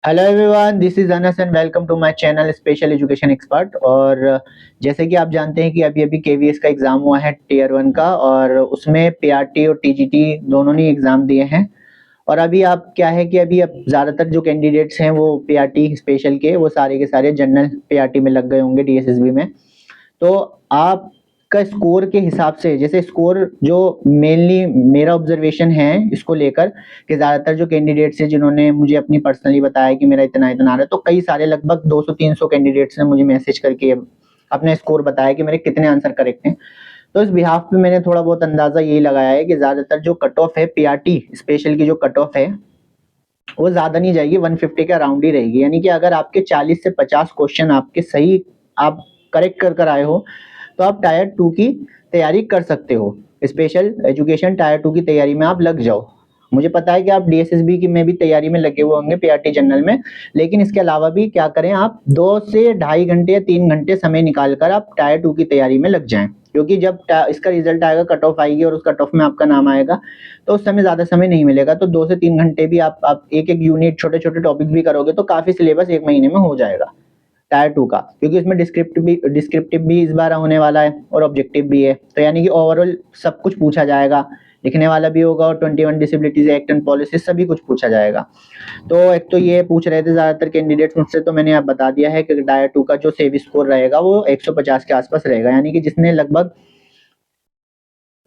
Hello everyone, this is Anas and welcome to my channel special education expert. और जैसे कि आप जानते हैं कि अभी अभी केवीएस का एग्ज़ाम हुआ है टीयर 1 का, और उसमें पीआरटी और टीजीटी दोनों ने एग्ज़ाम दिए हैं। और अभी आप क्या है कि अभी अब ज़्यादातर जो कैंडिडेट्स हैं वो पीआरटी स्पेशल के वो सारे के सारे जनरल पीआरटी में लग गए होंगे डीएसएसबी में। तो आपका स्कोर के हिसाब से, जैसे स्कोर जो मेनली मेरा ऑब्जर्वेशन है इसको लेकर कि ज़्यादातर जो कैंडिडेट्स हैं जिन्होंने मुझे अपनी पर्सनली बताया कि मेरा इतना इतना आ रहा है, तो कई सारे लगभग 200-300 कैंडिडेट्स ने मुझे मैसेज करके अपने स्कोर बताया कि मेरे कितने आंसर करेक्ट हैं। तो इस बिहाफ पे मैंने थोड़ा बहुत अंदाज़ा यही लगाया है कि ज़्यादातर जो कट ऑफ है पीआरटी स्पेशल की, जो कट ऑफ है वो ज़्यादा नहीं जाएगी, 150 के अराउंड ही रहेगी। यानी कि अगर आपके 40 से 50 क्वेश्चन आपके सही आप करेक्ट कर आए हो तो आप टायर 2 की तैयारी कर सकते हो। स्पेशल एजुकेशन टायर 2 की तैयारी में आप लग जाओ। मुझे पता है कि आप डीएसएसबी की में भी तैयारी में लगे हुए होंगे पीआरटी जनरल में, लेकिन इसके अलावा भी क्या करें, आप 2 से ढाई घंटे या 3 घंटे समय निकाल कर आप टायर 2 की तैयारी में लग जाएं। क्योंकि जब इसका रिजल्ट आएगा, कट ऑफ आएगी और उस कट ऑफ में आपका नाम आएगा, तो उस समय ज़्यादा समय नहीं मिलेगा। तो 2 से 3 घंटे भी आप एक एक यूनिट छोटे छोटे टॉपिक भी करोगे तो काफ़ी सिलेबस एक महीने में हो जाएगा टायर 2 का। क्योंकि इसमें डिस्क्रिप्टिव भी इस बार होने वाला है और ऑब्जेक्टिव भी है, तो यानी कि ओवरऑल सब कुछ पूछा जाएगा, लिखने वाला भी होगा और 21 डिसेबिलिटीज एक्ट एंड पॉलिसी सभी कुछ पूछा जाएगा। तो एक तो ये पूछ रहे थे ज़्यादातर कैंडिडेट्स मुझसे, तो मैंने आप बता दिया है कि टायर 2 का जो सेव स्कोर रहेगा वो 150 के आसपास रहेगा। यानी कि जिसने लगभग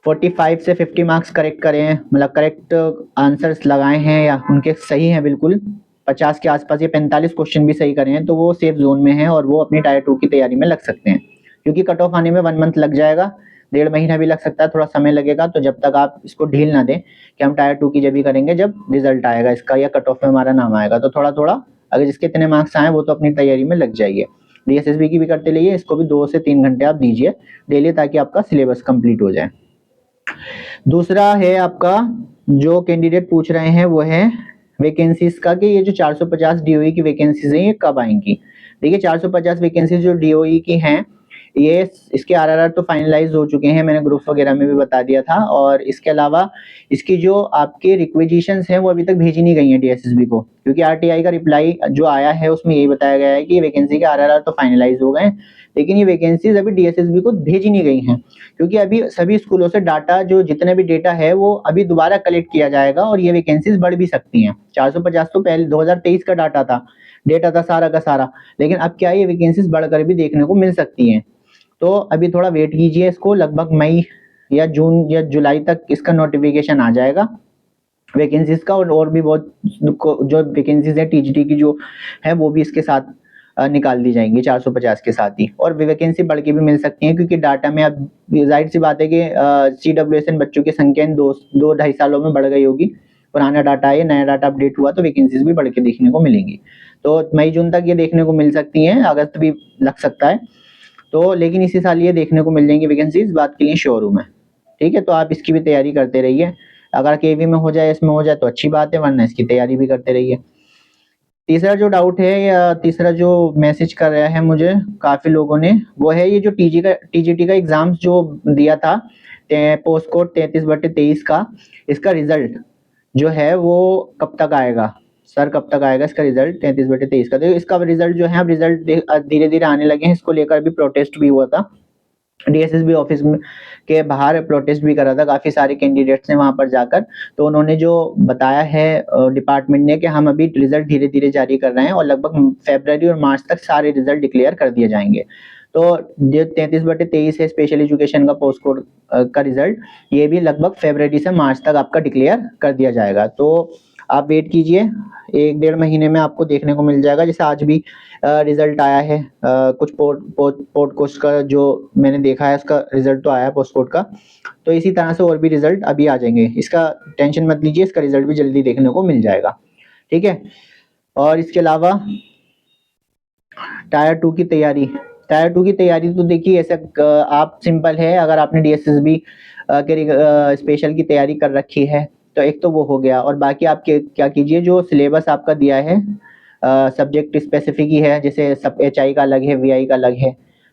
45 से 50 मार्क्स करेक्ट करे हैं, मतलब करेक्ट आंसर्स लगाए हैं या उनके सही हैं बिल्कुल 50 के आसपास, या 45 क्वेश्चन भी सही करे हैं, तो वो सेफ जोन में है और वो अपनी टायर 2 की तैयारी में लग सकते हैं। क्योंकि कट ऑफ आने में 1 मंथ लग जाएगा, 1.5 महीना भी लग सकता है, थोड़ा समय लगेगा। तो जब तक आप इसको ढील ना दें कि हम टायर 2 की जब भी करेंगे जब रिजल्ट आएगा इसका या कट ऑफ में हमारा नाम आएगा, तो थोड़ा थोड़ा अगर जिसके इतने मार्क्स आए वो तो अपनी तैयारी में लग जाइए। डीएसएसबी की भी करते रहिए, इसको भी 2 से 3 घंटे आप दीजिए डेली, ताकि आपका सिलेबस कंप्लीट हो जाए। दूसरा है आपका, जो कैंडिडेट पूछ रहे हैं वो है वैकेंसीज का, कि ये जो 450 डीओई की वैकेंसीज हैं ये कब आएंगी। देखिए 450 वैकेंसीज जो डीओई की हैं, ये इसके आरआरआर तो फाइनलाइज हो चुके हैं, मैंने ग्रुप्स वगैरह में भी बता दिया था। और इसके अलावा इसकी जो आपके रिक्वेजिशंस हैं वो अभी तक भेजी नहीं गई हैं डीएसएसबी को, क्योंकि आरटीआई का रिप्लाई जो आया है उसमें यही बताया गया है कि वैकेंसी के आरआरआर तो फाइनलाइज हो गए, लेकिन ये वैकेंसीज अभी डीएसएसबी को भेजी नहीं गई हैं। क्योंकि अभी सभी स्कूलों से डाटा, जो जितने भी डेटा है वो अभी दोबारा कलेक्ट किया जाएगा और ये वैकेंसीज बढ़ भी सकती हैं। 450 तो पहले 2023 का डेटा था सारा का सारा, लेकिन अब क्या है, ये वैकेंसीज बढ़कर भी देखने को मिल सकती हैं। तो अभी थोड़ा वेट कीजिए, इसको लगभग मई या जून या जुलाई तक इसका नोटिफिकेशन आ जाएगा वैकेंसीज का। और भी बहुत जो वैकेंसीज है टीजीटी की जो है वो भी इसके साथ निकाल दी जाएंगी 450 के साथ ही। और वैकेंसी बढ़ के भी मिल सकती है, क्योंकि डाटा में अब जाहिर सी बात है कि CWSN बच्चों की संख्या इन 2-2.5 सालों में बढ़ गई होगी। पुराना डाटा है, नया डाटा अपडेट हुआ तो वैकेंसीज भी बढ़ के देखने को मिलेंगी। तो मई जून तक ये देखने को मिल सकती हैं, अगस्त भी लग सकता है। तो लेकिन इसी साल ये देखने को मिल जाएंगी वैकेंसी, इस बात के लिए श्योर हूँ मैं। ठीक है, तो आप इसकी भी तैयारी करते रहिए। अगर केवी में हो जाए, इसमें हो जाए तो अच्छी बात है, वरना इसकी तैयारी भी करते रहिए। तीसरा जो डाउट है या तीसरा जो मैसेज कर रहा है मुझे काफ़ी लोगों ने, वो है ये जो टीजीटी का एग्ज़ाम्स जो दिया था, पोस्ट कोड 33/23 का, इसका रिजल्ट जो है वो कब तक आएगा सर, कब तक आएगा इसका रिजल्ट 33/23 का। तो इसका रिजल्ट जो है, अब रिजल्ट धीरे धीरे आने लगे हैं, इसको लेकर भी प्रोटेस्ट भी हुआ था डीएसएसबी ऑफिस में के बाहर, प्रोटेस्ट भी करा था काफ़ी सारे कैंडिडेट्स ने वहां पर जाकर। तो उन्होंने जो बताया है डिपार्टमेंट ने कि हम अभी रिजल्ट धीरे धीरे जारी कर रहे हैं और लगभग फरवरी और मार्च तक सारे रिजल्ट डिक्लेयर कर दिए जाएंगे। तो जो 33/23 है स्पेशल एजुकेशन का पोस्ट कोड का रिजल्ट, ये भी लगभग फरवरी से मार्च तक आपका डिक्लेयर कर दिया जाएगा। तो आप वेट कीजिए, 1-1.5 महीने में आपको देखने को मिल जाएगा। जैसे आज भी रिजल्ट आया है, कुछ पोर्ट कोस्ट का जो मैंने देखा है उसका रिजल्ट तो आया है पोस्ट कोड का। तो इसी तरह से और भी रिजल्ट अभी आ जाएंगे, इसका टेंशन मत लीजिए, इसका रिजल्ट भी जल्दी देखने को मिल जाएगा। ठीक है, और इसके अलावा टायर 2 की तैयारी, टायर 2 की तैयारी तो देखिए ऐसा आप सिंपल है, अगर आपने डीएसएसबी के स्पेशल की तैयारी कर रखी है तो एक तो वो हो गया। और बाकी आप क्या कीजिए, जो सिलेबस आपका दिया है सब्जेक्ट स्पेसिफिक ही है, जैसे सब HI का अलग है, VI का अलग है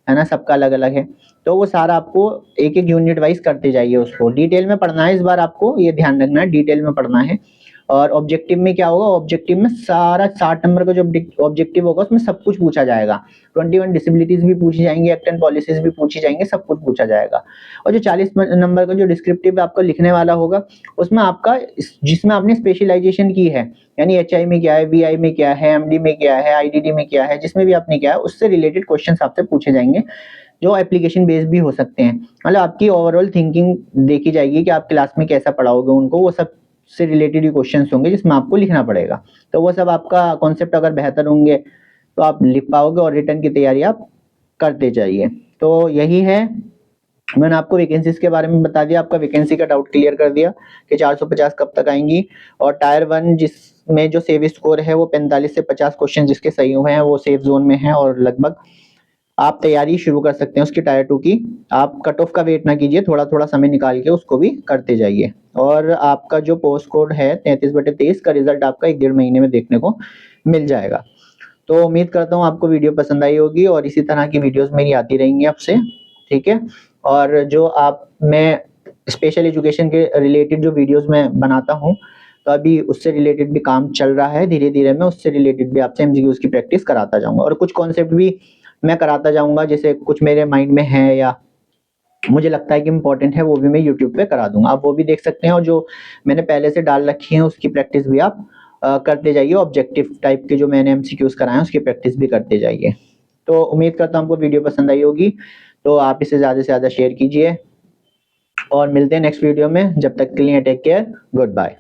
ना, सबका अलग अलग है। तो वो सारा आपको एक एक यूनिट वाइज करते जाइए, उसको डिटेल में पढ़ना है इस बार, आपको ये ध्यान रखना है डिटेल में पढ़ना है। और ऑब्जेक्टिव में क्या होगा, ऑब्जेक्टिव में सारा 60 नंबर का जो ऑब्जेक्टिव होगा उसमें सब कुछ पूछा जाएगा। 21 डिसेबिलिटीज भी पूछी जाएंगी, एक्ट एंड पॉलिसीज भी पूछी जाएंगे, सब कुछ पूछा जाएगा। और जो 40 नंबर का जो डिस्क्रिप्टिव आपका लिखने वाला होगा उसमें आपका जिसमें आपने स्पेशलाइजेशन की है, यानी एचआई में क्या है, वीआई में क्या है, एमडी में क्या है, आईडीडी में क्या है, जिसमें भी आपने क्या है उससे रिलेटेड क्वेश्चन आपसे पूछे जाएंगे, जो एप्लीकेशन बेस्ड भी हो सकते हैं। मतलब आपकी ओवरऑल थिंकिंग देखी जाएगी कि आप क्लास में कैसा पढ़ाओगे उनको, वो सब से रिलेटेड ही क्वेश्चंस होंगे जिसमें आपको लिखना पड़ेगा। तो वो सब आपका कॉन्सेप्ट अगर बेहतर होंगे तो आप लिख पाओगे और रिटर्न की तैयारी आप करते जाइए। तो यही है, मैंने आपको वैकेंसीज के बारे में बता दिया, आपका वैकेंसी का डाउट क्लियर कर दिया कि 450 कब तक आएंगी। और टायर 1 जिसमें जो सेव स्कोर है वो 45 से 50 क्वेश्चन जिसके सही हुए हैं वो सेफ जोन में है, और लगभग आप तैयारी शुरू कर सकते हैं उसकी टायर 2 की। आप कट ऑफ का वेट ना कीजिए, थोड़ा थोड़ा समय निकाल के उसको भी करते जाइए। और आपका जो पोस्ट कोड है 33/23 का रिजल्ट आपका 1-1.5 महीने में देखने को मिल जाएगा। तो उम्मीद करता हूँ आपको वीडियो पसंद आई होगी और इसी तरह की वीडियोस मेरी आती रहेंगी आपसे, ठीक है। और जो मैं स्पेशल एजुकेशन के रिलेटेड जो वीडियोस मैं बनाता हूँ तो अभी उससे रिलेटेड भी काम चल रहा है, धीरे धीरे मैं उससे रिलेटेड भी आपसे एमसीक्यूज की प्रैक्टिस कराता जाऊंगा, और कुछ कॉन्सेप्ट भी मैं कराता जाऊंगा जैसे कुछ मेरे माइंड में है या मुझे लगता है कि इम्पोर्टेंट है, वो भी मैं यूट्यूब पे करा दूंगा, आप वो भी देख सकते हैं। और जो मैंने पहले से डाल रखी है उसकी प्रैक्टिस भी आप करते जाइए, ऑब्जेक्टिव टाइप के जो मैंने एमसीक्यूज कराए हैं उसकी प्रैक्टिस भी करते जाइए। तो उम्मीद करता हूँ आपको वीडियो पसंद आई होगी, तो आप इसे ज़्यादा से ज़्यादा शेयर कीजिए और मिलते हैं नेक्स्ट वीडियो में। जब तक के लिए टेक केयर, गुड बाय।